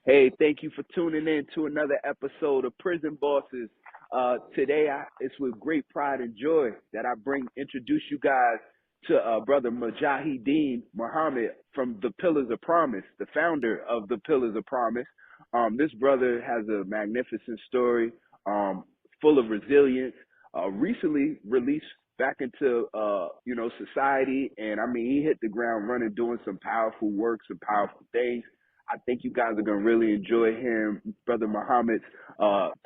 Hey, thank you for tuning in to another episode of Prison Bosses. Today, it's with great pride and joy that I introduce you guys to brother Mujahideen Muhammad from the Pillars of Promise, the founder of the Pillars of Promise. This brother has a magnificent story, full of resilience. Recently released back into society, and I mean he hit the ground running, doing some powerful work, some powerful things. I think you guys are going to really enjoy him, Brother Muhammad's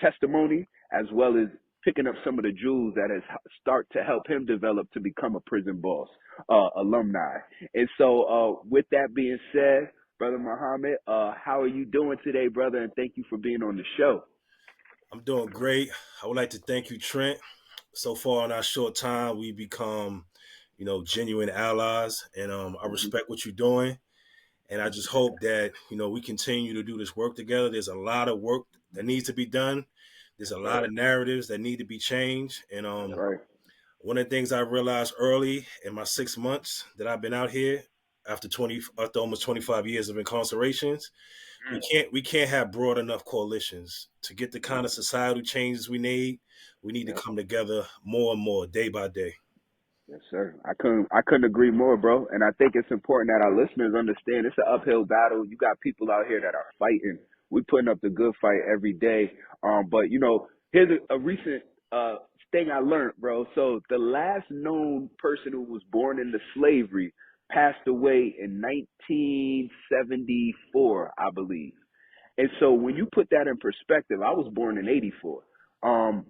testimony, as well as picking up some of the jewels that has start to help him develop to become a prison boss alumni. And so with that being said, Brother Muhammad, how are you doing today, brother? And thank you for being on the show. I'm doing great. I would like to thank you, Trent. So far in our short time, we become, genuine allies, and I respect what you're doing. And I just hope that we continue to do this work together. There's a lot of work that needs to be done. There's a lot of narratives that need to be changed. And That's right. one of the things I realized early in my 6 months that I've been out here, after almost 25 years of incarcerations, we can't have broad enough coalitions to get the kind of societal changes we need. We need to Yep. come together more and more, day by day. Yes, sir. I couldn't agree more, bro. And I think it's important that our listeners understand it's an uphill battle. You got people out here that are fighting. We putting up the good fight every day. But here's a recent thing I learned, bro. So the last known person who was born into slavery passed away in 1974, I believe. And so when you put that in perspective, I was born in 84.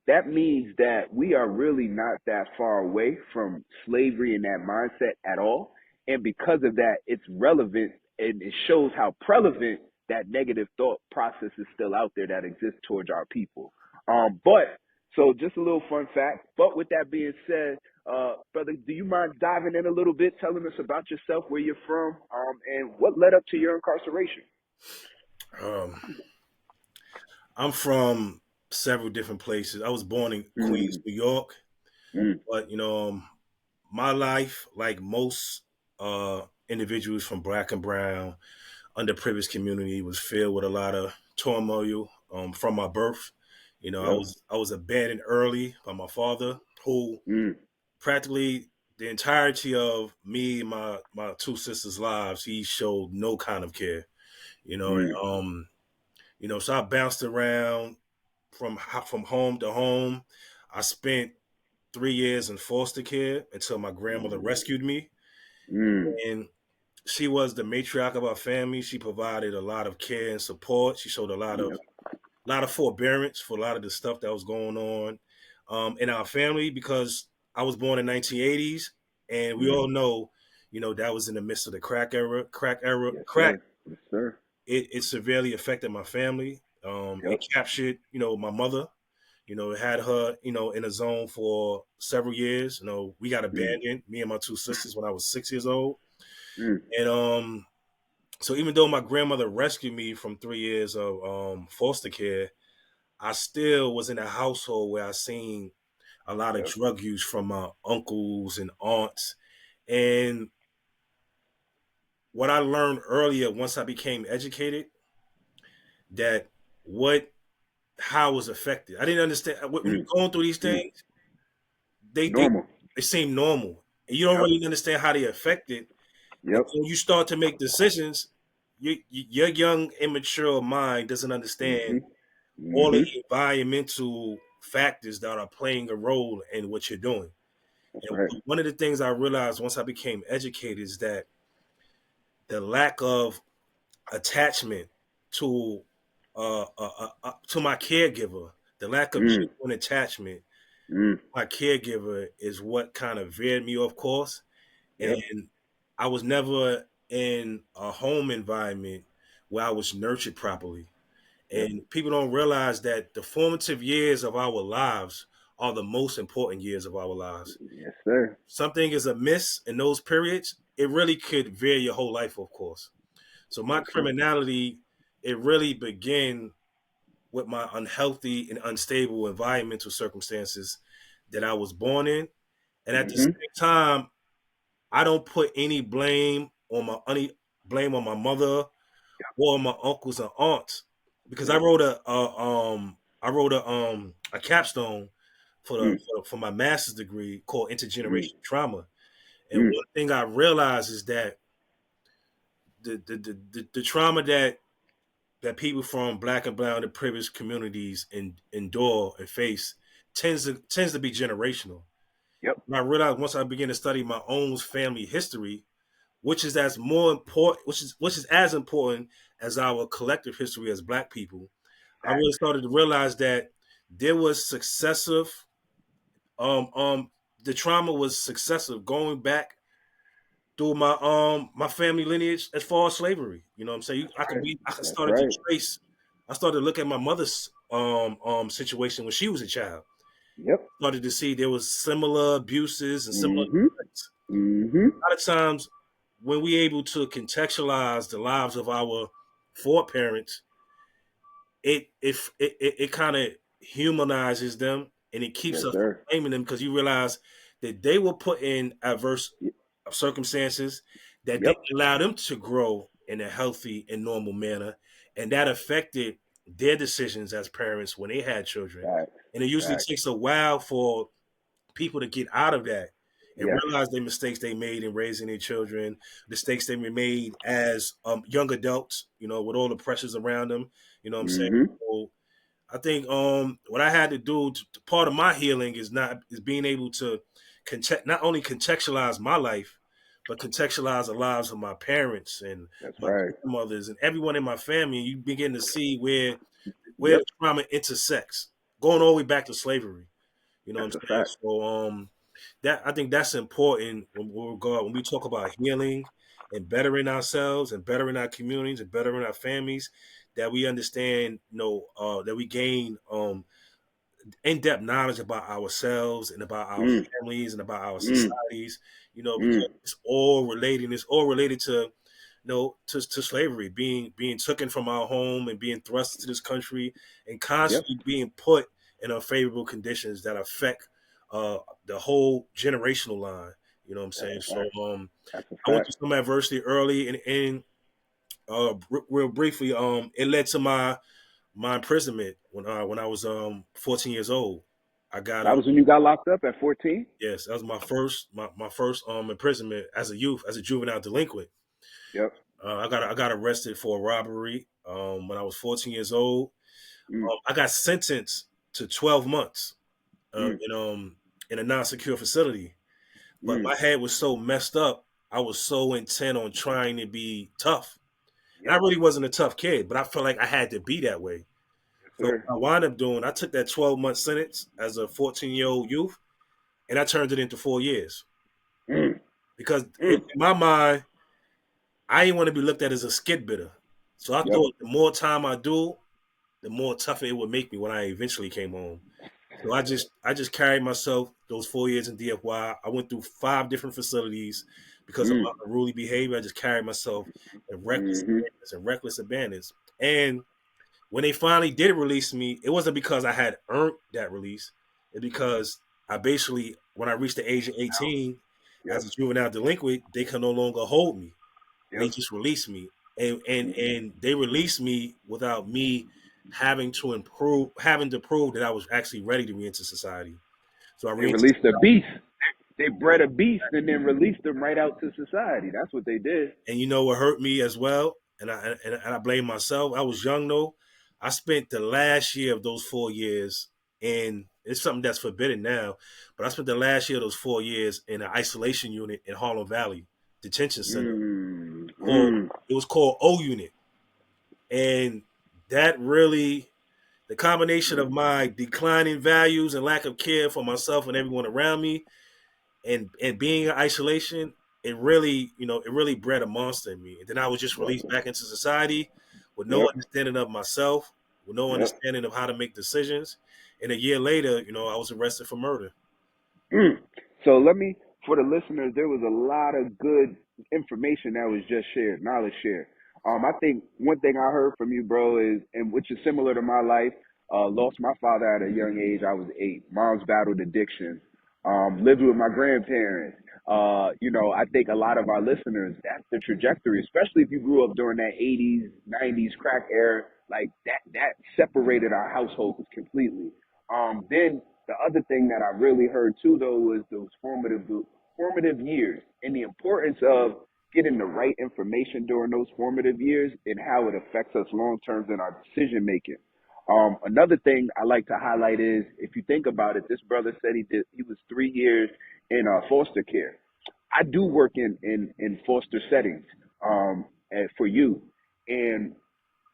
That means that we are really not that far away from slavery and that mindset at all. And because of that, it's relevant and it shows how prevalent that negative thought process is still out there that exists towards our people. But so just a little fun fact. But with that being said, brother, do you mind diving in a little bit, telling us about yourself, where you're from, and what led up to your incarceration? Um, I'm from several different places. I was born in Queens, Mm, New York, mm, but my life, like most individuals from Black and Brown, underprivileged community, was filled with a lot of turmoil from my birth. I yep. was abandoned early by my father, who Mm, practically the entirety of me and my two sisters' lives, he showed no kind of care. You know, mm, um, so I bounced around from home to home. I spent 3 years in foster care until my grandmother rescued me, mm, and she was the matriarch of our family. She provided a lot of care and support. She showed yep. a lot of forbearance for a lot of the stuff that was going on in our family, because I was born in 1980s, and we Mm, all know, that was in the midst of the crack era. yes, Crack, sir. Yes, sir. it severely affected my family. It Yep. captured, my mother. It had her, in a zone for several years. We got Mm, abandoned, me and my two sisters, when I was 6 years old. mm, And so even though my grandmother rescued me from 3 years of foster care, I still was in a household where I seen a lot of yep. drug use from my uncles and aunts. And what I learned earlier, once I became educated, that what how I was affected. I didn't understand when Mm, you're going through these mm. things, they Normal. they seem normal. And you don't Yep. really understand how they affect it Yep. until you start to make decisions. Your young, immature mind doesn't understand Mm-hmm. all the Mm-hmm. environmental factors that are playing a role in what you're doing. That's And right. one of the things I realized once I became educated is that the lack of attachment to to my caregiver, the lack of Mm, genuine attachment, mm. my caregiver is what kind of veered me off course. Yep. And I was never in a home environment where I was nurtured properly. Yep. And people don't realize that the formative years of our lives are the most important years of our lives. Yes, sir. Something is amiss in those periods, it really could veer your whole life, of course. So my Yes, sir. criminality, it really began with my unhealthy and unstable environmental circumstances that I was born in. And at the Mm-hmm. same time, I don't put any blame on my mother or my uncles and aunts, because I wrote a capstone for the Mm, for my master's degree called mm, intergenerational trauma. And mm. one thing I realized is that the trauma that people from black and brown and privileged communities endure and face tends to be generational. Yep. And I realized once I began to study my own family history, which is as more important, which is as important as our collective history as black people, I really Facts. started to realize that there was successive, um, um, the trauma was successive going back through my family lineage as far as slavery. You know what I'm saying? That's right. I could That's started to right. trace. I started to look at my mother's situation when she was a child. Yep. Started to see there was similar abuses and similar Mm-hmm. things. Mm-hmm. A lot of times when we able to contextualize the lives of our foreparents, it kind of humanizes them and it keeps Yes, us from sir. blaming them because you realize that they were put in adverse Y- circumstances that didn't Yep. allow them to grow in a healthy and normal manner, and that affected their decisions as parents when they had children. Facts. And it usually Facts. takes a while for people to get out of that and Yes. realize the mistakes they made in raising their children, mistakes they made as young adults, with all the pressures around them. You know what I'm saying? Mm-hmm. So I think what I had to do, part of my healing is being able to not only contextualize my life, but contextualize the lives of my parents and That's my right. grandmothers and everyone in my family. You begin to see where Yep. the trauma intersects, going all the way back to slavery. You know what That's a I'm saying? fact. So that I think that's important when we talk about healing and bettering ourselves and bettering our communities and bettering our families, that we understand, that we gain in-depth knowledge about ourselves and about our Mm, families and about our mm, societies, mm. because it's all related. It's all related to to slavery, being taken from our home and being thrust into this country and Yep. constantly being put in unfavorable conditions that affect uh, the whole generational line. You know what I'm That's saying? a So fact. That's a I went fact. through some adversity early, and real briefly, it led to my imprisonment when I was 14 years old. I got That was when you got locked up at 14? yes, that was my first imprisonment as a youth, as a juvenile delinquent. Yep. I got arrested for a robbery when I was 14 years old. Mm, I got sentenced to 12 months mm, in a non-secure facility. But mm. my head was so messed up. I was so intent on trying to be tough. And I Yep. really wasn't a tough kid, but I felt like I had to be that way. Yes, So sir. what I wound up doing, I took that 12-month sentence as a 14-year-old youth and I turned it into 4 years. Mm, Because in mm. my mind, I didn't want to be looked at as a skid bidder. So I Yep. thought the more time I do, the more tougher it would make me when I eventually came home. So I just carried myself those 4 years in DFY. I went through 5 different facilities because of Mm, my unruly behavior. I just carried myself in mm-hmm. reckless abandons. And when they finally did release me, it wasn't because I had earned that release. It's because I basically, when I reached the age of 18 Yep. as a juvenile delinquent, they can no longer hold me. And they Yep. just released me. And Mm. and they released me without me having to prove that I was actually ready to re-enter society. So I They re-entered released a society. beast. They bred a beast and then released them right out to society. That's what they did. And you know what hurt me as well? And I blame myself. I was young though. I spent the last year of those 4 years in, it's something that's forbidden now, but I spent the last year of those 4 years in an isolation unit in Harlem Valley Detention Center Mm, called mm. it was called O Unit. And that really, the combination of my declining values and lack of care for myself and everyone around me, and being in isolation, it really bred a monster in me. And then I was just Yep. released back into society with no Yep. understanding of myself, with no Yep. understanding of how to make decisions. And a year later, I was arrested for murder. Mm. So let me, for the listeners, there was a lot of good information that was just shared, knowledge shared. I think one thing I heard from you, bro, is, and which is similar to my life, lost my father at a young age. I was 8. Mom's battled addiction. Lived with my grandparents. I think a lot of our listeners, that's the trajectory, especially if you grew up during that 80s, 90s crack era, like that separated our households completely. Then the other thing that I really heard too, though, was those formative years and the importance of getting the right information during those formative years and how it affects us long term in our decision making. Another thing I like to highlight is if you think about it, this brother said he was 3 years in foster care. I do work in foster settings and for youth, and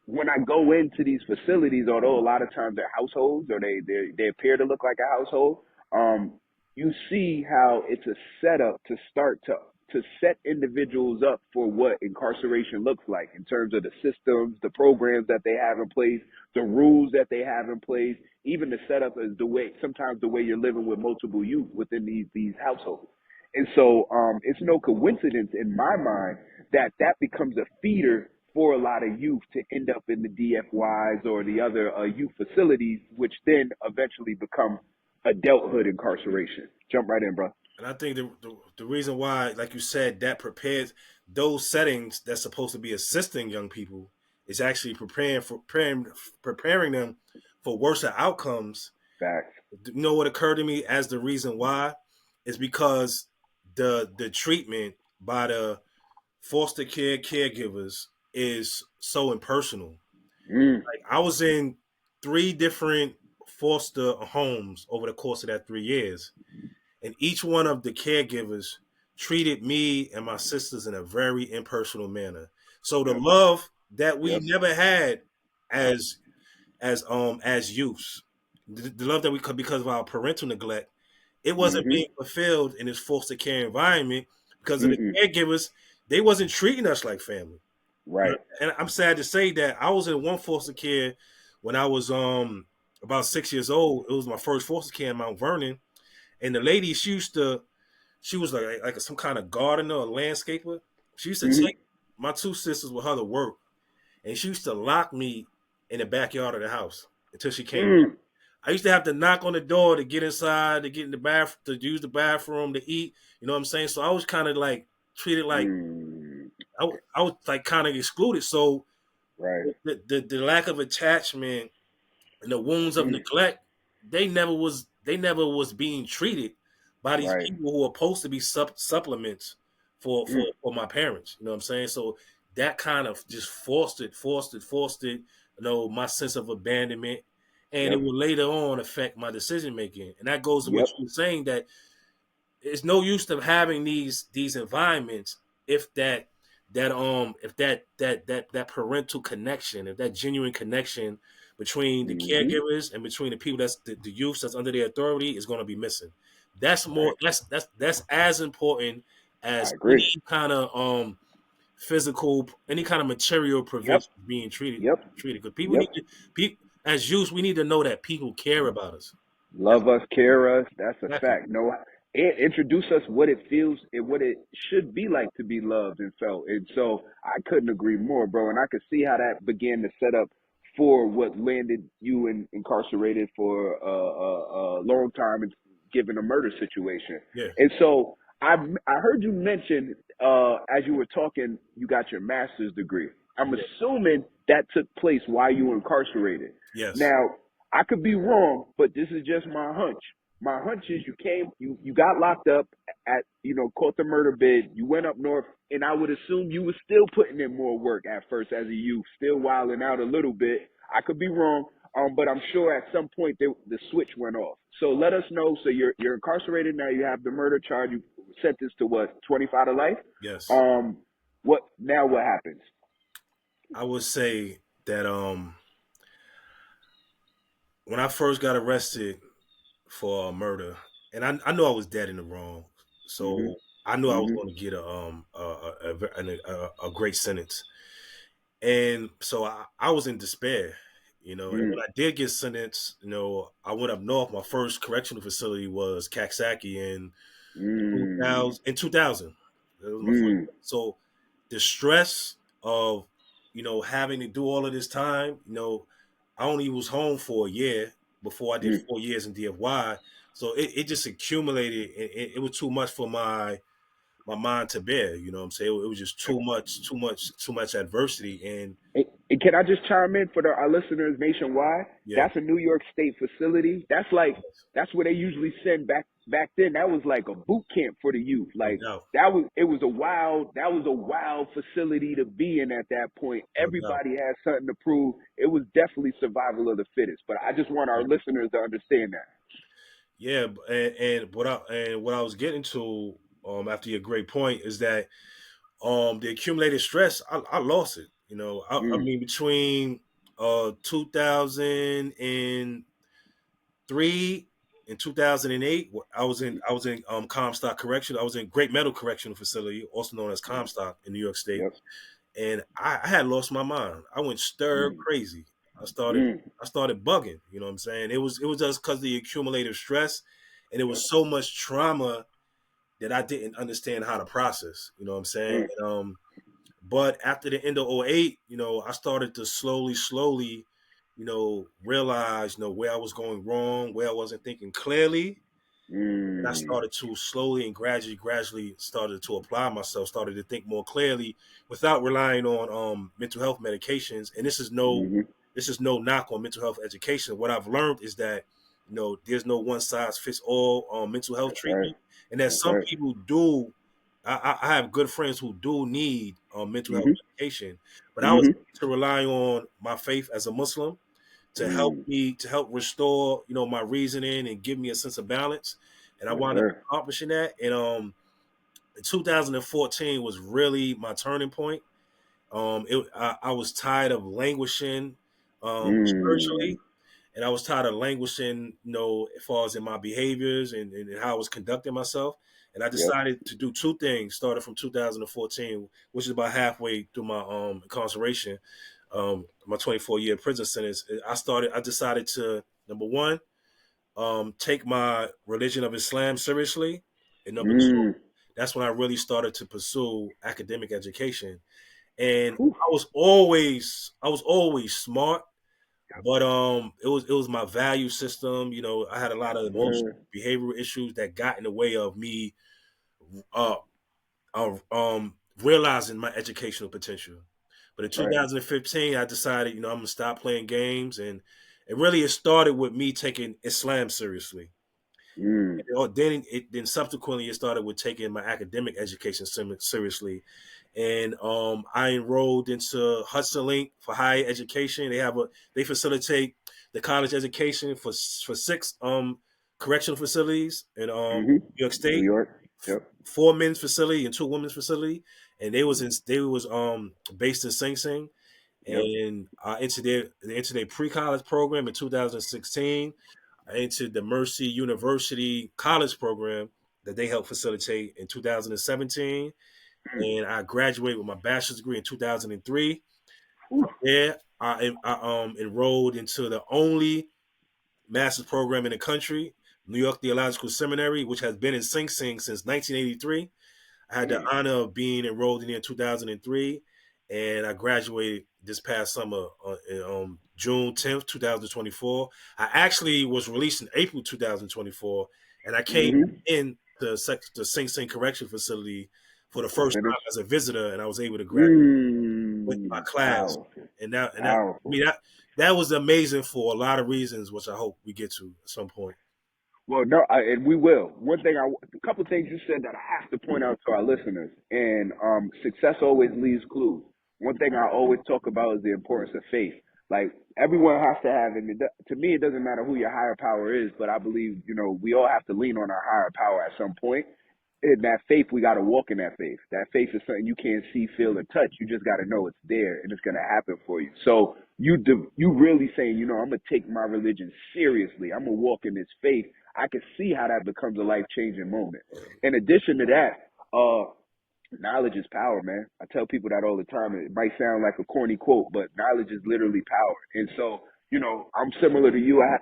when I go into these facilities, although a lot of times they're households or they appear to look like a household, um, you see how it's a setup to start to set individuals up for what incarceration looks like in terms of the systems, the programs that they have in place, the rules that they have in place, even the setup is sometimes the way you're living with multiple youth within these households. And so it's no coincidence in my mind that becomes a feeder for a lot of youth to end up in the DFYs or the other youth facilities, which then eventually become adulthood incarceration. Jump right in, bro. And I think the reason why, like you said, that prepares those settings that's supposed to be assisting young people is actually preparing them for worse outcomes. Facts. You know what occurred to me as the reason why is because the treatment by the foster care caregivers is so impersonal. Mm, Like I was in 3 different foster homes over the course of that 3 years, and each one of the caregivers treated me and my sisters in a very impersonal manner. So the yep. love that we Yep. never had as as youths, the love that we could because of our parental neglect, it wasn't Mm-hmm. being fulfilled in this foster care environment because of the Mm-mm. caregivers. They wasn't treating us like family. Right. And I'm sad to say that I was in one foster care when I was about 6 years old. It was my first foster care in Mount Vernon, and the lady she was like some kind of gardener or landscaper. She used to Mm-hmm. take my 2 sisters with her to work, and she used to lock me in the backyard of the house until she came back. Mm. I used to have to knock on the door to get inside, to get in the bath, to use the bathroom, to eat. You know what I'm saying? So I was kind of like treated like Mm. I was like kind of excluded. So Right. the lack of attachment and the wounds of Mm. neglect, they never was being treated by these Right. people who are supposed to be supplements Mm. for my parents. You know what I'm saying? So that kind of just fostered, my sense of abandonment. And it Yep. will later on affect my decision making. And that goes to what Yep. you were saying, that it's no use of having these environments if that parental connection, if that genuine connection between the Mm-hmm. caregivers and between the people that's the youth that's under their authority is going to be missing. That's more Right. that's as important I as agree. any kind of physical, any kind of material Yep. provision being Yep. treated because people Yep. need to people as youth, we need to know that people care about us. That's Love us, care us. That's a exactly. fact. No, introduce us what it feels and what it should be like to be loved and felt. And so I couldn't agree more, bro. And I could see how that began to set up for what landed you incarcerated for a long time and given a murder situation. Yeah. And so I heard you mention as you were talking, you got your master's degree. I'm Yeah. assuming that took place while you were incarcerated. Yes. Now, I could be wrong, but this is just my hunch. My hunch is you got locked up at, caught the murder bid. You went up north, and I would assume you were still putting in more work at first as a youth, still wilding out a little bit. I could be wrong, but I'm sure at some point the switch went off. So let us know. So you're incarcerated now. You have the murder charge. You sentenced to what, 25 to life? Yes. What happens? I would say that when I first got arrested for murder, and I knew I was dead in the wrong, Mhm. so I knew I was Mhm. going to get a great sentence, and so I was in despair, And when Mm. I did get sentenced, I went up north. My first correctional facility was Kaksaki in Mm. 2000. In 2000, that was my first. Mm. So the stress of having to do all of this time, I only was home for a year before I did Mm. 4 years in DFY. So it just accumulated. It was too much for my my mind to bear. You know what I'm saying? It was just too much adversity. And And can I just chime in for our listeners nationwide? yeah, That's a New York State facility. That's where they usually send back then. That was like a boot camp for the youth. no Like doubt, that was a wild facility to be in at that point. no doubt. Everybody had something to prove. It was definitely survival of the fittest. But I just want our listeners to understand that. Yeah, and what I was getting to after your great point is that the accumulated stress, I lost it. You know, I Mm, mean between 2003 and 2008, I was in Comstock Correction. I was in Great Meadow Correctional Facility, also known as yep, Comstock in New York State, yep. and I had lost my mind. I went stir Mm, crazy. I started mm, I started bugging. You know what I'm saying? It was just because of the accumulated stress, and it yep, was so much trauma that I didn't understand how to process. You know what I'm saying? mm, But after the end of '08, I started to slowly, realize, where I was going wrong, where I wasn't thinking clearly, and I mm, started to slowly and gradually started to apply myself, started to think more clearly without relying on mental health medications. And mm-hmm. this is no knock on mental health education. What I've learned is that there's no one size fits all mental health That's right. treatment, and that That's some right. people do. I have good friends who do need mental health Mm-hmm. medication, but I was Mm-hmm. able to rely on my faith as a Muslim Mm. to help restore my reasoning and give me a sense of balance, and I Yes, wound up sir. accomplishing that. And 2014 was really my turning point. I was tired of languishing Mm. spiritually, and I was tired of languishing, as far as in my behaviors and how I was conducting myself. And I Yep. decided to do two things starting from 2014, which is about halfway through my incarceration, my 24-year prison sentence. I decided to, number one, take my religion of Islam seriously, and number two, Mm. that's when I really started to pursue academic education. And Whew. I was always smart, but it was my value system. I had a lot Yes, of emotional sir. behavioral issues that got in the way of me uh, realizing my educational potential. But in That's right. 2015, I decided, I'm gonna stop playing games, and it started with me taking Islam seriously. Mm. Then subsequently it started with taking my academic education seriously, and I enrolled into Hudson Link for higher education. They facilitate the college education for six correctional facilities in Mm-hmm. New York New State, York. Yep. four men's facility and two women's facility, and they was based in Sing Sing, Yep. and I entered their pre-college program in 2016. I entered the Mercy University college program that they helped facilitate in 2017, Mm. and I graduated with my bachelor's degree in 2003. Whew. From there, I enrolled into the only master's program in the country, New York Theological Seminary, which has been in Sing Sing since 1983. I had the Mm. honor of being enrolled in there in 2003, and I graduated this past summer on June 10th, 2024. I actually was released in April 2024, and I came Mm-hmm. in the Sing Sing Correction Facility for the To first finish. time as a visitor, and I was able to graduate with my Mm. class. Powerful. And I Powerful. mean that was amazing for a lot of reasons, which I hope we get to at some point. Well, no, and we will. A couple of things you said that I have to point out to our listeners, and success always leaves clues. One thing I always talk about is the importance of faith. Like everyone has to have, to me, it doesn't matter who your higher power is, but I believe we all have to lean on our higher power at some point. In that faith, we got to walk in that faith. That faith is something you can't see, feel, or touch. You just got to know it's there and it's going to happen for you. So you really saying, I'm going to take my religion seriously. I'm going to walk in this faith. I can see how that becomes a life changing moment. In addition to that, knowledge is power, man. I tell people that all the time. It might sound like a corny quote, but knowledge is literally power. And so, I'm similar to you. I had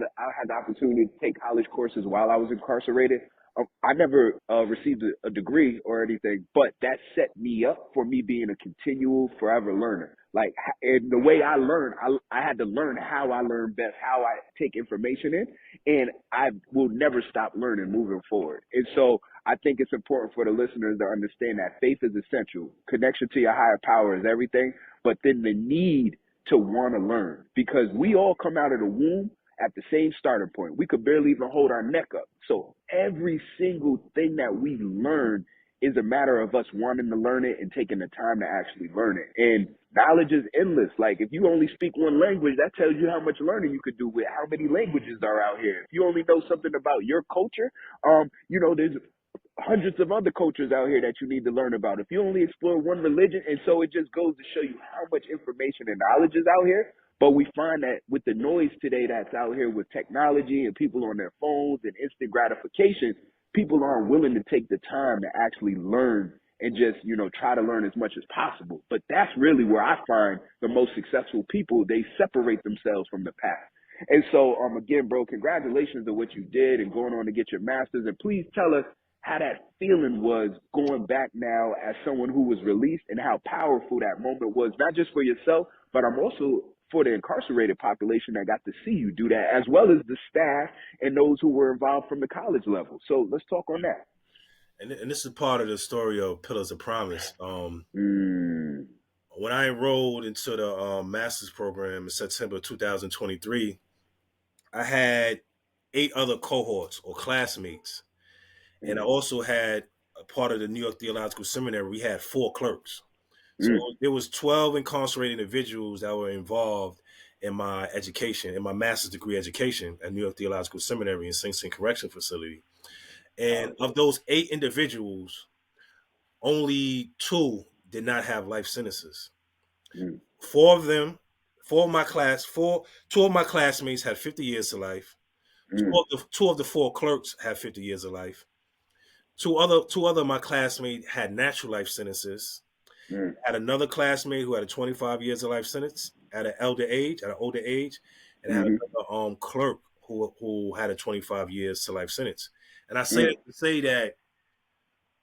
the opportunity to take college courses while I was incarcerated. I never received a degree or anything, but that set me up for me being a continual, forever learner. Like, and the way I learned, I had to learn how I learn best, how I take information in, and I will never stop learning moving forward. And so I think it's important for the listeners to understand that faith is essential. Connection to your higher power is everything, but then the need to want to learn, because we all come out of the womb at the same starting point. We could barely even hold our neck up. So every single thing that we learn is a matter of us wanting to learn it and taking the time to actually learn it. And knowledge is endless. Like, if you only speak one language, that tells you how much learning you could do with how many languages are out here. If you only know something about your culture, there's hundreds of other cultures out here that you need to learn about. If you only explore one religion, and so it just goes to show you how much information and knowledge is out here. But we find that with the noise today that's out here with technology and people on their phones and instant gratification, people aren't willing to take the time to actually learn and just, try to learn as much as possible. But that's really where I find the most successful people, they separate themselves from the pack. And so, again, bro, congratulations on what you did and going on to get your master's. And please tell us how that feeling was going back now as someone who was released, and how powerful that moment was, not just for yourself, but I'm also for the incarcerated population that got to see you do that, as well as the staff and those who were involved from the college level. So let's talk on that. And this is part of the story of Pillars of Promise. When I enrolled into the master's program in September 2023, I had 8 other cohorts or classmates. And I also had a part of the New York Theological Seminary. We had 4 clerks. So there was 12 incarcerated individuals that were involved in my education, in my master's degree education at New York Theological Seminary and Sing Sing Correction Facility. And of those 8 individuals, only 2 did not have life sentences. 4 of them, 2 of my classmates had 50 years to life. Two of the 4 clerks had 50 years of life. Two other of my classmates had natural life sentences. Had another classmate who had a 25 years of life sentence at an older age, and had another clerk who had a 25 years to life sentence. And I say that to say that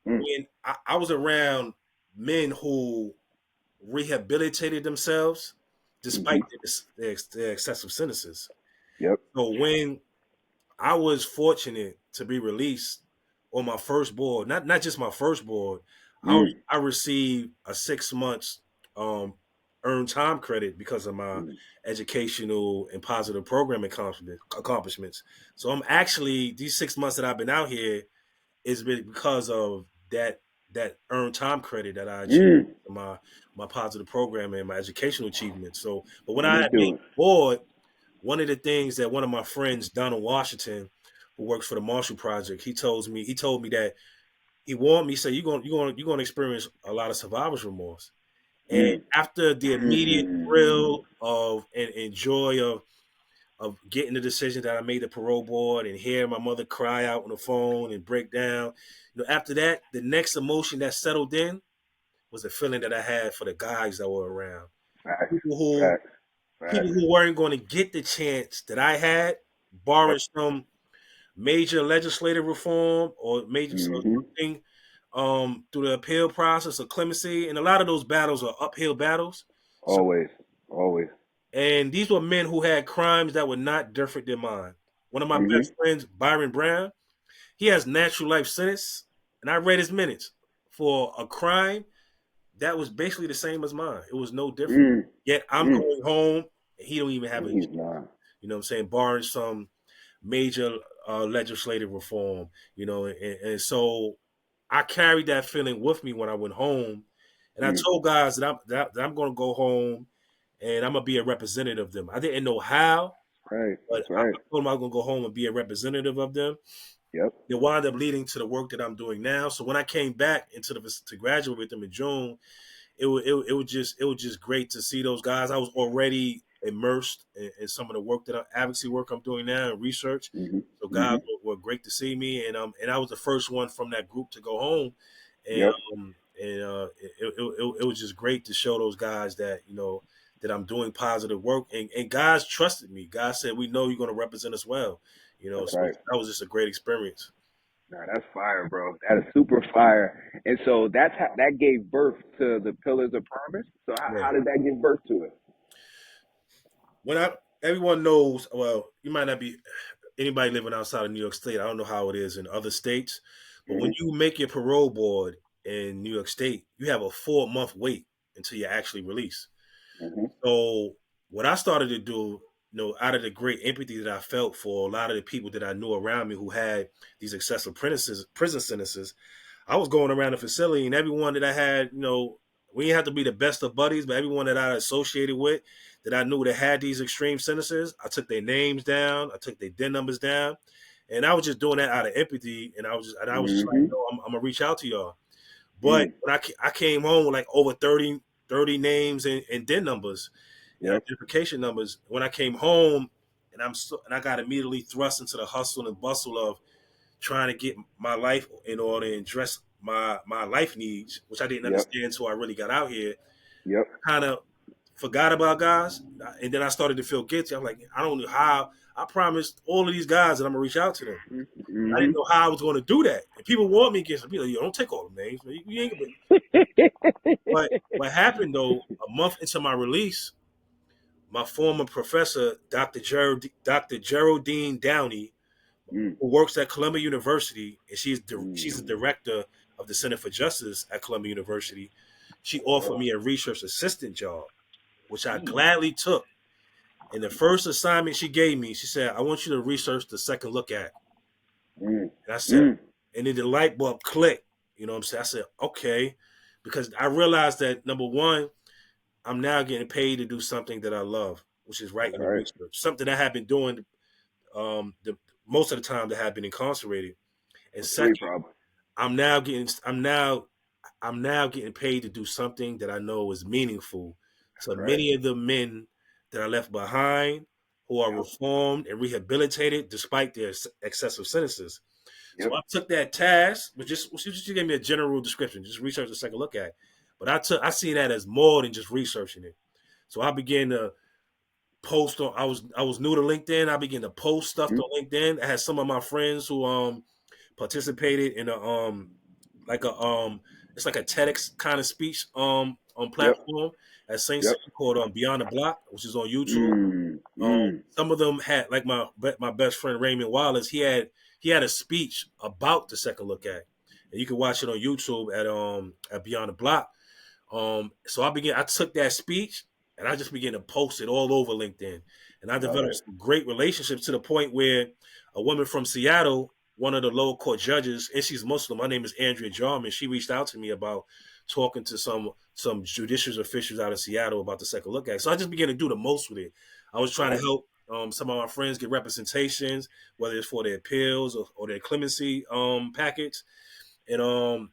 when I was around men who rehabilitated themselves despite their excessive sentences. Yep. So when I was fortunate to be released on my first board, not just my first board, I received a 6 months earned time credit because of my educational and positive program accomplishments. So I'm actually, these 6 months that I've been out here is because of that earned time credit that I achieved in my positive program and my educational achievements. So, but when I made board, one of the things that one of my friends, Donald Washington, who works for the Marshall Project, he told me that he warned me, said, you're gonna experience a lot of survivor's remorse. And after the immediate thrill of and joy of getting the decision that I made the parole board and hearing my mother cry out on the phone and break down, after that, the next emotion that settled in was the feeling that I had for the guys that were around. People who weren't going to get the chance that I had, barring some major legislative reform or major something through the appeal process or clemency. And a lot of those battles are uphill battles. Always. And these were men who had crimes that were not different than mine. One of my best friends, Byron Brown, he has natural life sentence, and I read his minutes for a crime that was basically the same as mine. It was no different. Yet I'm going home, and he don't even have a issue. You know what I'm saying? Barring some major legislative reform, and so I carried that feeling with me when I went home, and I told guys that I'm going to go home and I'm going to be a representative of them. I didn't know how, but I told them I was going to go home and be a representative of them. Yep. It wound up leading to the work that I'm doing now. So when I came back to graduate with them in June, it was just great to see those guys. I was already immersed in some of the work advocacy work I'm doing now and research. So guys were great to see me, and I was the first one from that group to go home, and it was just great to show those guys that that I'm doing positive work, and guys trusted me. Guys said, "We know you're going to represent us well," so that was just a great experience. Nah, that's fire, bro. That is super fire. And so that's how that gave birth to the Pillars of Promise. So Yeah. how did that give birth to it? When I Everyone knows, well, you might not be anybody living outside of New York State. I don't know how it is in other states, but when Mm-hmm. you make your parole board in New York State, you have a 4 month wait until you're actually released. Mm-hmm. So what I started to do, out of the great empathy that I felt for a lot of the people that I knew around me who had these excessive prison sentences, I was going around the facility and everyone that I had, we didn't have to be the best of buddies, but everyone that I associated with that I knew that had these extreme sentences, I took their names down, I took their DIN numbers down, and I was just doing that out of empathy. And I was just like, Mm-hmm. I'm gonna reach out to y'all. But Mm. when I came home with like over 30 names and DIN numbers and Yep. identification numbers, when I came home and I got immediately thrust into the hustle and bustle of trying to get my life in order and address my life needs, which I didn't Yep. understand until I really got out here. Yep. Kind of forgot about guys, and then I started to feel guilty. I'm like, I don't know how. I promised all of these guys that I'm gonna reach out to them. I Mm-hmm. didn't know how I was going to do that. And people want me against them. People like, yo, don't take all the names. You ain't gonna be. But what happened though, a month into my release, my former professor, Dr. Geraldine Downey, Mm. who works at Columbia University, and she's the Mm. director of the Center for Justice at Columbia University. She offered me a research assistant job, which I Mm. gladly took. And the first assignment she gave me, she said, "I want you to research the Second Look Act." Mm. And I said, Mm. and then the light bulb clicked. You know what I'm saying? I said, okay, because I realized that number one, I'm now getting paid to do something that I love, which is That's writing and right. research, something I have been doing the most of the time that I have been incarcerated. And That's sweet, second, bro. I'm now getting I'm now I'm now getting paid to do something that I know is meaningful to That's right. many of the men that I left behind who are Yep. reformed and rehabilitated despite their excessive sentences. So Yep. I took that task, but just gave me a general description, just research a second look at. But I see that as more than just researching it. So I began to post on. I was new to LinkedIn. I began to post stuff Mm. on LinkedIn. I had some of my friends who participated in a like a it's like a TEDx kind of speech on Yep. platform at St. Yep. called Beyond the Block, which is on YouTube. Mm. Mm. Some of them had like my best friend Raymond Wallace. He had a speech about the Second Look Act, and you can watch it on YouTube at Beyond the Block. So I took that speech and I just began to post it all over LinkedIn, and I Love developed it. some great relationships to the point where a woman from Seattle, one of the lower court judges, and she's Muslim. Her name is Andrea Jarman. She reached out to me about talking to some judicial officials out of Seattle about the Second Look Act. So I just began to do the most with it. I was trying to Right. help some of my friends get representations, whether it's for their appeals or their clemency packets, and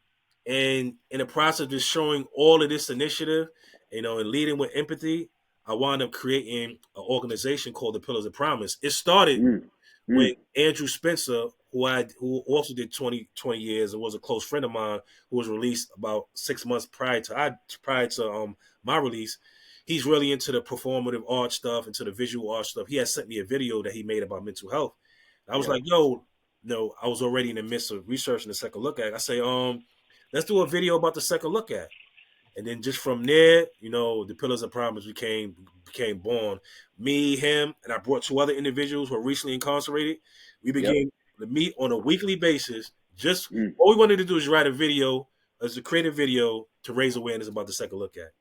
in the process of just showing all of this initiative, and leading with empathy, I wound up creating an organization called the Pillars of Promise. It started Mm. when Mm. Andrew Spencer, who also did 20 years and was a close friend of mine, who was released about 6 months prior to my release. He's really into the performative art stuff, into the visual art stuff. He had sent me a video that he made about mental health. And I was Yep. like, yo, no, I was already in the midst of researching the Second Look At. I say, let's do a video about the Second Look At. And then just from there, the Pillars of Promise became born. Me, him, and I brought two other individuals who were recently incarcerated. We Yep. began to meet on a weekly basis. Just Mm. all we wanted to do is write a video, to create a video to raise awareness about the Second Look At.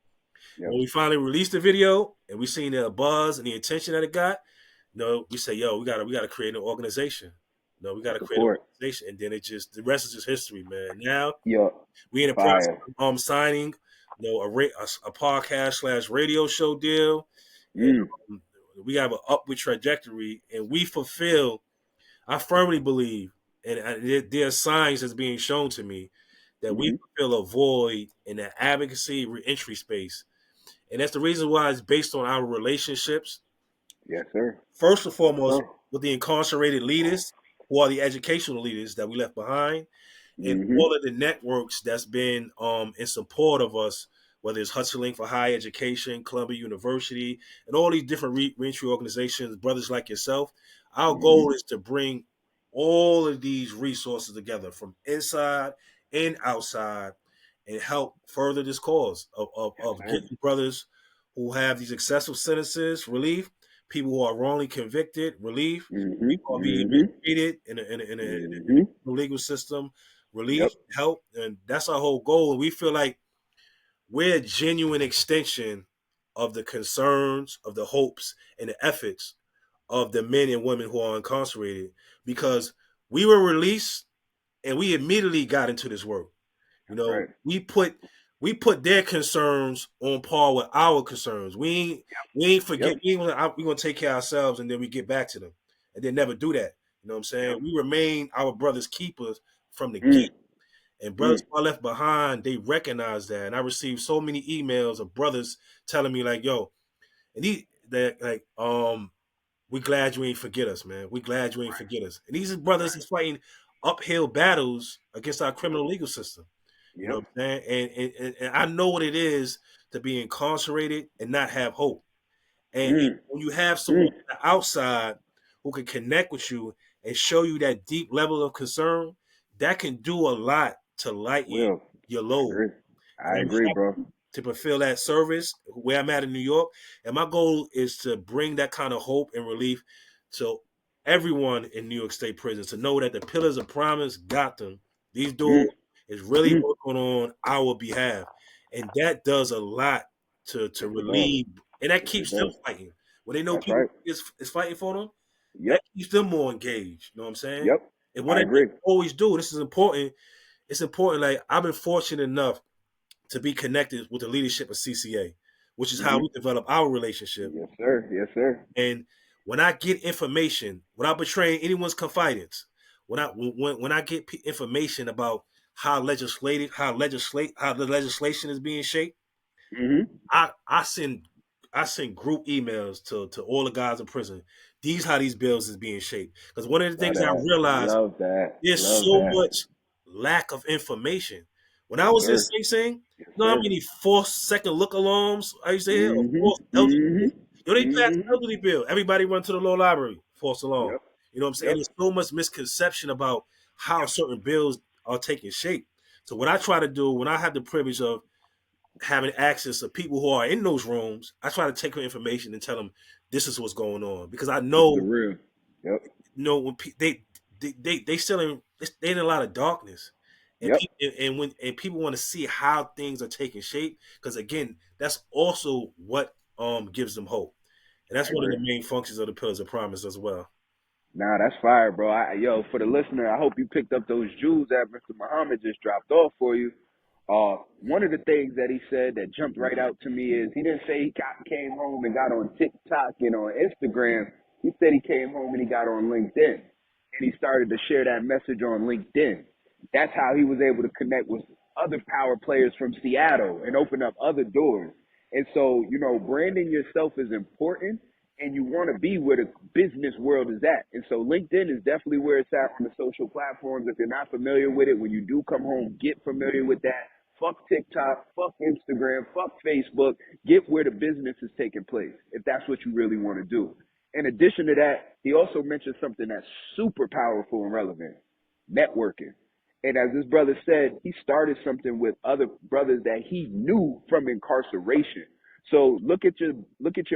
And Yep. when we finally released the video and we seen the buzz and the attention that it got, we say, yo, we gotta create an organization. No, we gotta create an Support. organization, and then the rest is just history, man. Now Yep. we in the process Fire. of signing, a podcast / radio show deal, and Mm. we have an upward trajectory, and we fulfill. I firmly believe, and there are signs that's being shown to me that we Mm-hmm. fulfill a void in the advocacy reentry space, and that's the reason why it's based on our relationships. Yes, sir. First and Yes, foremost, sir. with the incarcerated leaders, who are the educational leaders that we left behind, and Mm-hmm. all of the networks that's been in support of us, whether it's Hustling for Higher Education, Columbia University, and all these different reentry organizations, brothers like yourself. Our Mm-hmm. goal is to bring all of these resources together from inside and outside and help further this cause Yes, of sir. getting brothers who have these excessive sentences relief, people who are wrongly convicted relief, Mhm. people who are being Mhm. mistreated in a Mhm. legal system relief, Yep. help, and that's our whole goal. And we feel like we're a genuine extension of the concerns, of the hopes, and the efforts of the men and women who are incarcerated because we were released and we immediately got into this work. You That's know, right. we put their concerns on par with our concerns. We ain't forget Yep. we gonna take care of ourselves and then we get back to them. And then never do that. You know what I'm saying? Yep. We remain our brothers keepers from the Mm. get. And brothers Mm. who are left behind, they recognize that. And I received so many emails of brothers telling me like, yo, and that like, we glad you ain't forget us, man. We glad you ain't Right. forget us. And these are brothers Right. that's fighting uphill battles against our criminal legal system. You know Yep. what I'm saying? And I know what it is to be incarcerated and not have hope. And Mm. when you have Mm. someone on the outside who can connect with you and show you that deep level of concern, that can do a lot to lighten Will. your I load. agree. And I I'm agree, bro. happy to fulfill that service where I'm at in New York. And my goal is to bring that kind of hope and relief to everyone in New York State prisons to know that the Pillars of Promise got them. These Mm. dudes is really Mm. working on our behalf. And that does a lot to Yes, it does. relieve, and that Yes, it keeps them does. fighting. When they know That's people right. is fighting for them, that Yep. keeps them more engaged. You know what I'm saying? Yep. And one I of the things agree. we always do, this is important, it's important. Like I've been fortunate enough to be connected with the leadership of CCA, which is how Mhm. we develop our relationship. Yes, sir. Yes, sir. And when I get information, without betraying anyone's confidence, when I get information about how the legislation is being shaped, Mhm. I send group emails to all the guys in prison. These how these bills is being shaped. Because one of the Love things I that. realized Love that. there's Love so that. much lack of information. When I Yes, was in sir. Sing Sing, Yes, you know how sir. many false second look alarms I used to hear, or Mhm. false elderly bills? Mhm. Yo, they passed the Mhm. elderly bill. Everybody run to the law library, false alarm. Yep. You know what I'm saying? Yep. There's so much misconception about how Yep. certain bills are taking shape. So what I try to do when I have the privilege of having access to people who are in those rooms, I try to take their information and tell them this is what's going on because I This is the know, real. Yep. when they still they in a lot of darkness, and Yep. people want to see how things are taking shape because again, that's also what gives them hope, and I that's one of agree. the main functions of the Pillars of Promise as well. Nah, that's fire, bro. Yo, for the listener, I hope you picked up those jewels that Mr. Muhammad just dropped off for you. One of the things that he said that jumped right out to me is he didn't say came home and got on TikTok and on Instagram. He said he came home and he got on LinkedIn and he started to share that message on LinkedIn. That's how he was able to connect with other power players from Seattle and open up other doors. And so, branding yourself is important and you want to be where the business world is at. And so LinkedIn is definitely where it's at on the social platforms. If you're not familiar with it, when you do come home, get familiar with that. Fuck TikTok, fuck Instagram, fuck Facebook. Get where the business is taking place if that's what you really want to do. In addition to that, he also mentioned something that's super powerful and relevant: networking. And as this brother said, he started something with other brothers that he knew from incarceration. So look at your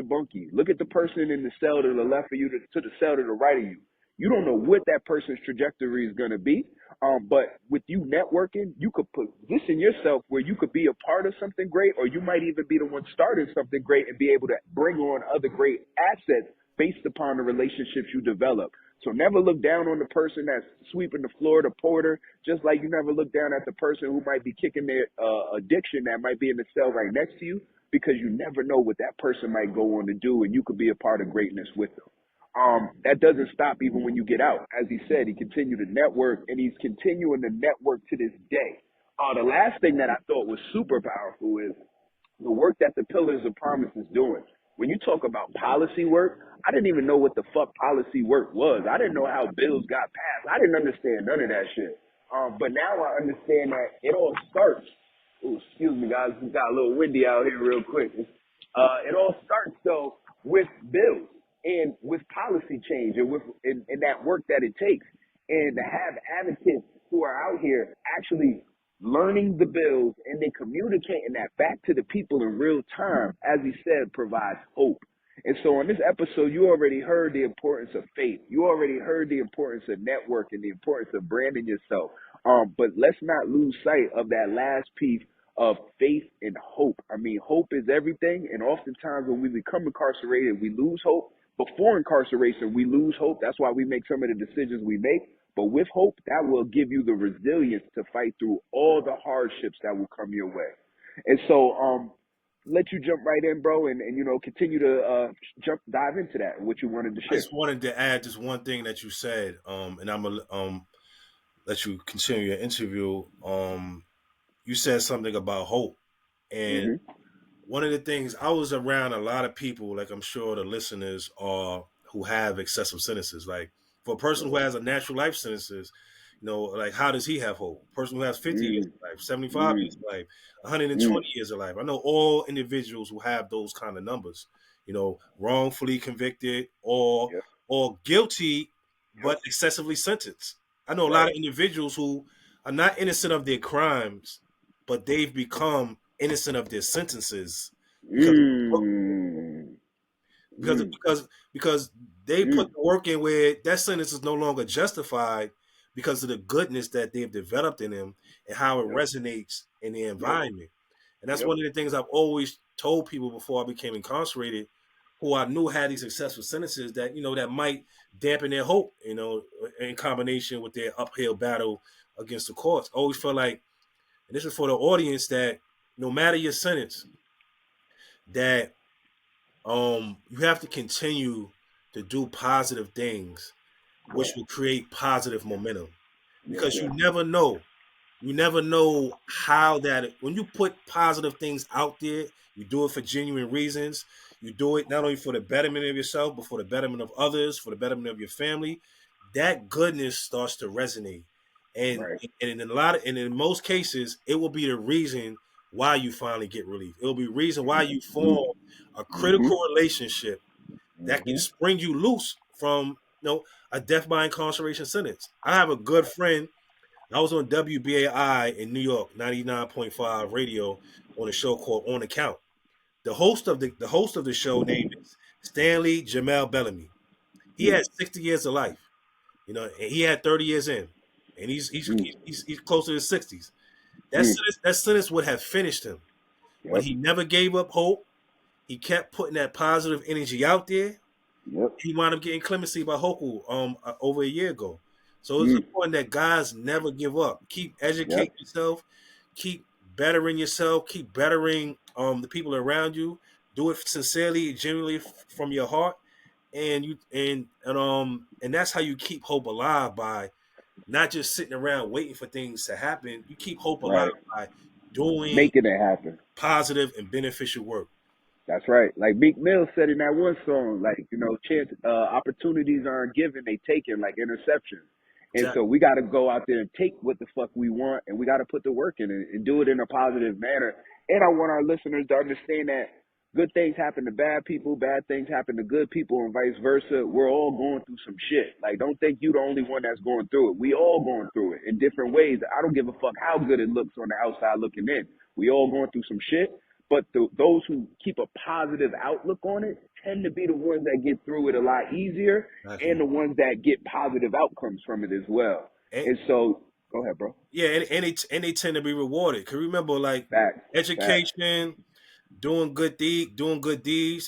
bunkie. Look at the person in the cell to the left of you to the cell to the right of you. You don't know what that person's trajectory is going to be. But with you networking, you could position yourself where you could be a part of something great, or you might even be the one starting something great and be able to bring on other great assets based upon the relationships you develop. So never look down on the person that's sweeping the floor, the porter, just like you never look down at the person who might be kicking their addiction that might be in the cell right next to you, because you never know what that person might go on to do, and you could be a part of greatness with them. That doesn't stop even when you get out. As he said, he continued to network, and he's continuing to network to this day. The last thing that I thought was super powerful is the work that the Pillars of Promise is doing. When you talk about policy work, I didn't even know what the fuck policy work was. I didn't know how bills got passed. I didn't understand none of that shit. But now I understand that it all starts. Ooh, excuse me, guys. It got a little windy out here real quick. It all starts, though, with bills and with policy change and with and that work that it takes. and to have advocates who are out here actually learning the bills and then communicating that back to the people in real time, as he said, provides hope. And so on this episode, you already heard the importance of faith. You already heard the importance of networking, the importance of branding yourself. But let's not lose sight of that last piece of faith and hope. I mean, hope is everything. And oftentimes when we become incarcerated, we lose hope. Before incarceration, we lose hope. That's why we make some of the decisions we make. But with hope, that will give you the resilience to fight through all the hardships that will come your way. And so, let you jump right in, bro, and continue to dive into that, what you wanted to I share. just wanted to add just one thing that you said, and I'm gonna let you continue your interview. You said something about hope, and Mm-hmm. one of the things, I was around a lot of people, like I'm sure the listeners are, who have excessive sentences. Like for a person who has a natural life sentences, like how does he have hope? A person who has 50 years Mm-hmm. of life, 75 years Mm-hmm. of life, 120 years of life. I know all individuals who have those kind of numbers, wrongfully convicted Yep. or guilty Yep. but excessively sentenced. I know a lot Right. of individuals who are not innocent of their crimes, but they've become innocent of their sentences because of the work, Mm. because Mm. because because they put Mm. the work in where that sentence is no longer justified because of the goodness that they've developed in them and how it Yep. resonates in the Yep. environment. And that's Yep. one of the things I've always told people before I became incarcerated, who I knew had these successful sentences, that that might dampen their hope, in combination with their uphill battle against the courts. I always felt like, and this is for the audience, that no matter your sentence, that you have to continue to do positive things, Yeah. which will create positive momentum, Yes, because sir. you never know how that, when you put positive things out there, you do it for genuine reasons. You do it not only for the betterment of yourself, but for the betterment of others, for the betterment of your family. That goodness starts to resonate, and Right. and in most cases, it will be the reason why you finally get relief. It will be the reason why you Mm. form a Mm-hmm. critical relationship that can Mm-hmm. spring you loose from a death by incarceration sentence. I have a good friend. I was on WBAI in New York, 99.5 radio, on a show called On Account. The host of the show name is Stanley Jamel Bellamy. He Mm. had 60 years of life, and he had 30 years in, and Mm. he's close to his 60s. Mm. That sentence would have finished him, but Yep. he never gave up hope. He kept putting that positive energy out there. Yep. He wound up getting clemency by Hoku over a year ago. So it's Mm. important that guys never give up. Keep Yep. educating yourself, keep bettering yourself, keep bettering the people around you. Do it sincerely, genuinely from your heart, and that's how you keep hope alive, by not just sitting around waiting for things to happen. You keep hope alive Right. by doing Making it happen. positive and beneficial work. That's right. Like Meek Mill said in that one song, like, chance, opportunities aren't given, they taken, like interceptions. And so Exactly. we got to go out there and take what the fuck we want, and we got to put the work in it and do it in a positive manner. And I want our listeners to understand that good things happen to bad things happen to good people, and vice versa. We're all going through some shit. Like, don't think you're the only one that's going through it. We all going through it in different ways. I don't give a fuck how good it looks on the outside looking in. We all going through some shit. But those who keep a positive outlook on it tend to be the ones that get through it a lot easier, and Exactly. the ones that get positive outcomes from it as well. And, And so, go ahead, bro. yeah, and they tend to be rewarded. Cause remember, like Facts, facts. education, doing good deeds,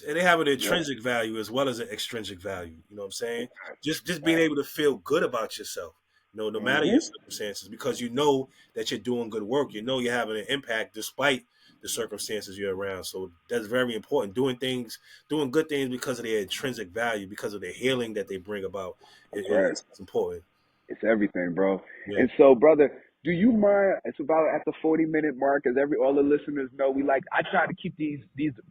and they have an Yep. intrinsic value as well as an extrinsic value. You know what I'm saying? Facts, Just being facts. able to feel good about yourself, no matter your Mm-hmm. circumstances, because you know that you're doing good work. You know you're having an impact despite the circumstances you're around. So that's very important. Doing good things because of their intrinsic value, because of the healing that they bring about. That's right. It's important. It's everything, bro. Yeah. And so, brother, do you mind? It's about at the 40-minute mark, as all the listeners know. I try to keep these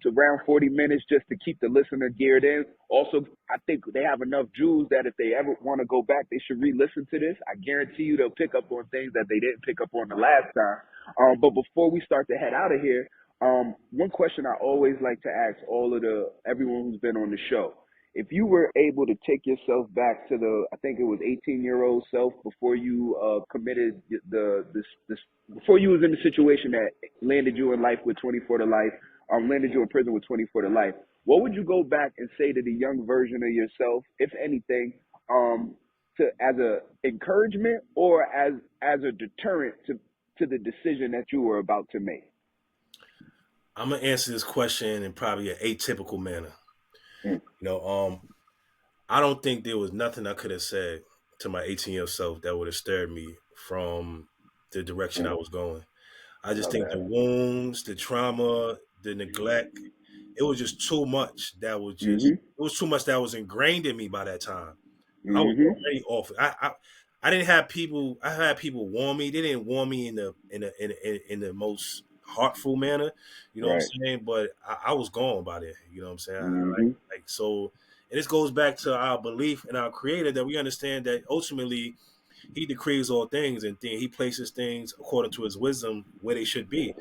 to around 40 minutes just to keep the listener geared in. Also, I think they have enough jewels that if they ever want to go back, they should re-listen to this. I guarantee you they'll pick up on things that they didn't pick up on the last time. But before we start to head out of here, one question I always like to ask everyone who's been on the show if you were able to take yourself back to the, I think it was 18-year-old self before you committed this before you was in the situation that landed you in life with 24 to life, landed you in prison with 24 to life, what would you go back and say to the young version of yourself, if anything, to as a encouragement or as a deterrent to the decision that you were about to make? I'm gonna answer this question in probably an atypical manner. Mm, You know, I don't think there was nothing I could have said to my 18-year-old self that would have stirred me from the direction I mm, was going. I I just love think the that. wounds, the trauma, the neglect, it was just too much that was just Mhm. it was too much that was ingrained in me by that time. I was Mhm. already off. I didn't have people. I had people warn me. They didn't warn me in the most heartful manner. You know what I'm Right. saying? But I was gone by there. You know what I'm saying? Mhm. Like so, and this goes back to our belief in our Creator that we understand that ultimately he decrees all things and he places things according to his wisdom where they should be.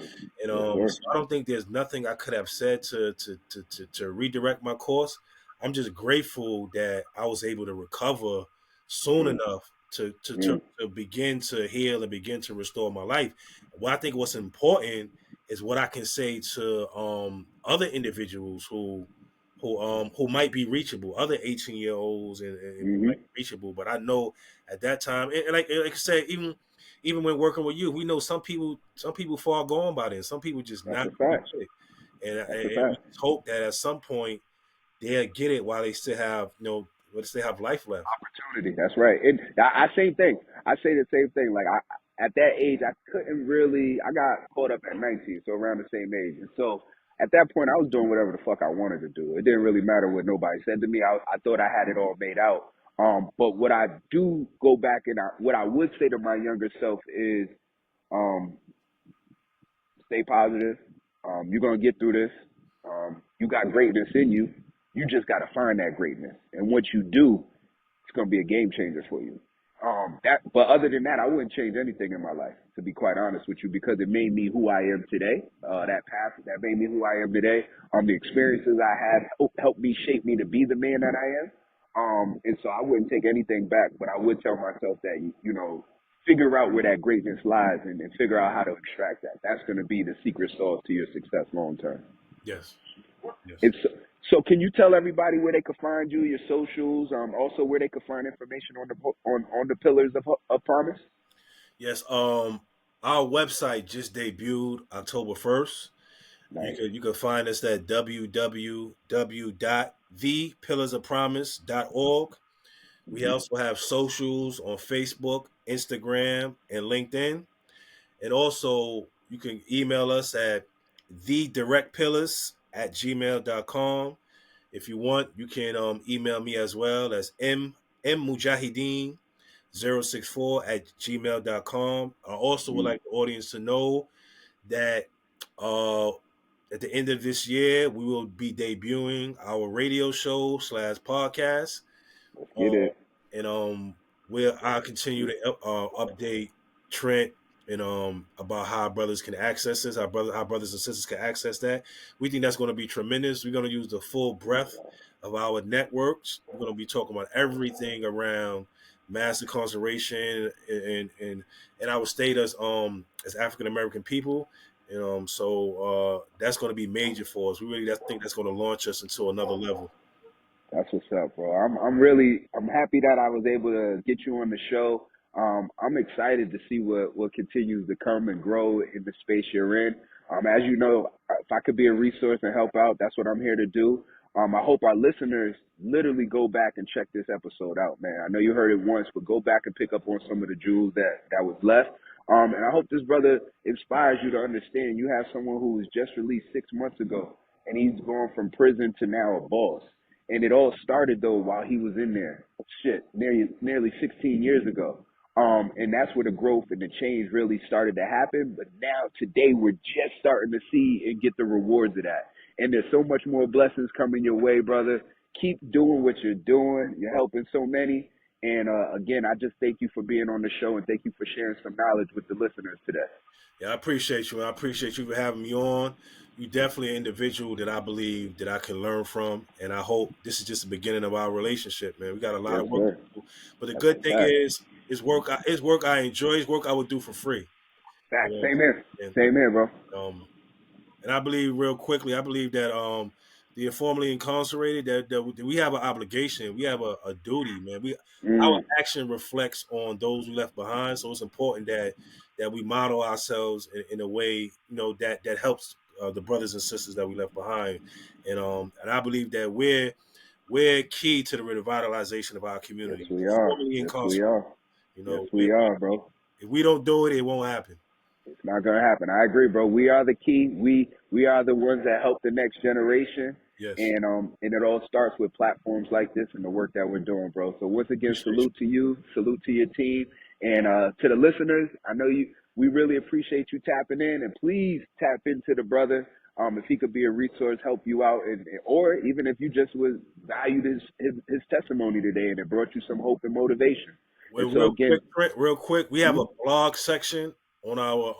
And Yes, sir. so I don't think there's nothing I could have said to redirect my course. I'm just grateful that I was able to recover soon Mm, enough mm, to begin to heal and begin to restore my life. What I think what's important is what I can say to other individuals who might be reachable, other 18-year-olds and who mhm. might be reachable. But I know at that time, and like I said, even when working with you, we know some people far gone by then. Some people just That's not a gonna fact. get it, and That's a we fact. just hope that at some point they'll get it while they still have life left. Opportunity. That's right. I same thing. I say the same thing. Like at that age, I couldn't really. I got caught up at 19, so around the same age. And so at that point, I was doing whatever the fuck I wanted to do. It didn't really matter what nobody said to me. I thought I had it all made out. But what I do go back and what I would say to my younger self is, um, stay positive. You're gonna get through this. You got greatness in you. You just gotta find that greatness. And once you do, it's gonna be a game changer for you. But other than that, I wouldn't change anything in my life, to be quite honest with you, because it made me who I am today. That path that made me who I am today. The experiences I had helped me shape me to be the man that I am. And so I wouldn't take anything back, but I would tell myself that figure out where that greatness lies and figure out how to extract that. That's going to be the secret sauce to your success long term. Yes, yes, It's so. Can you tell everybody where they could find you, your socials, also where they could find information on the pillars of promise? yes. Our website just debuted October 1st. Nice. You can find us at www.thepillarsofpromise.org. We Mm-hmm. also have socials on Facebook, Instagram, and LinkedIn. And also, you can email us at thedirectpillars@gmail.com. If you want, you can email me as well as mujahideen064 at gmail.com. I also would Mm-hmm. like the audience to know that uh, at the end of this year, we will be debuting our radio show slash podcast. Let's get Uh, it. and where I continue to update Trent and about how our brothers can access this, our brothers and sisters can access that. We think that's going to be tremendous. We're going to use the full breadth of our networks. We're going to be talking about everything around mass incarceration and our state as African American people. So that's going to be major for us. We really think that's going to launch us into another level. That's what's up, bro. I'm happy that I was able to get you on the show. I'm excited to see what continues to come and grow in the space you're in. As you know, if I could be a resource and help out, that's what I'm here to do. I hope our listeners literally go back and check this episode out, man. I know you heard it once, but go back and pick up on some of the jewels that was left. And I hope this brother inspires you to understand you have someone who was just released 6 months ago, and he's gone from prison to now a boss. And it all started though while he was in there. Shit, nearly 16 years ago. And that's where the growth and the change really started to happen. But now today we're just starting to see and get the rewards of that. And there's so much more blessings coming your way, brother. Keep doing what you're doing. You're helping so many. And again, I just thank you for being on the show and thank you for sharing some knowledge with the listeners today. Yeah, I appreciate you. I appreciate you for having me on. you definitely an individual that I believe that I can learn from, and I hope this is just the beginning of our relationship, man. We got a lot Yes, of work to sir. do, but the That's a good thing fact. is, it's work. It's work I enjoy. It's work I would do for free, you Fact. know. Same here. And Same here, bro. um, and I believe real quickly, I believe that the informally incarcerated that we have an obligation, we have a duty, man. Our Mm. action reflects on those we left behind, so it's important that we model ourselves in a way, that helps the brothers and sisters that we left behind, and I believe that we're key to the revitalization of our Yes, community. we The are. formerly Yes, we incarcerated, are. Yes, we are, bro. if we don't do it, it won't happen. It's not gonna happen. I agree, bro. We are the key. We are the ones that help the next generation. Yes, And it all starts with platforms like this and the work that we're doing, bro. So once again, appreciate salute to you, salute to your team, and to the listeners. I know you. We really appreciate you tapping in, and please tap into the brother. If he could be a resource, help you out, and or even if you just was valued his testimony today, and it brought you some hope and motivation. And Well, so again, real quick, we have a mhm, blog section on our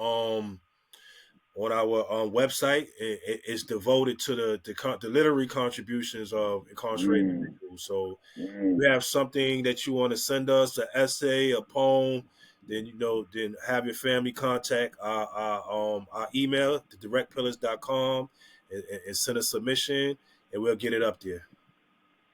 website. It's devoted to the literary contributions of incarcerated mm, individuals. So if mm, you have something that you want to send us, an essay, a poem, then have your family contact our email, directpillars.com, and send a submission, and we'll get it up there.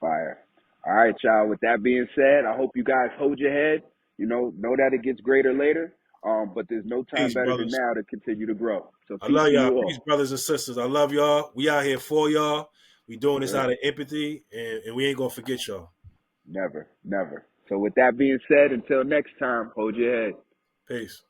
fire. All right, y'all. With that being said, I hope you guys hold your head. Know that it gets greater later. But there's no time Peace, better than brothers. now to continue to grow. So I peace love to y'all. you Peace, all. brothers and sisters. I love y'all. We out here for y'all. We doing this Yeah, out of empathy, and we ain't gonna forget y'all. never, never. So with that being said, until next time, hold your head. Peace.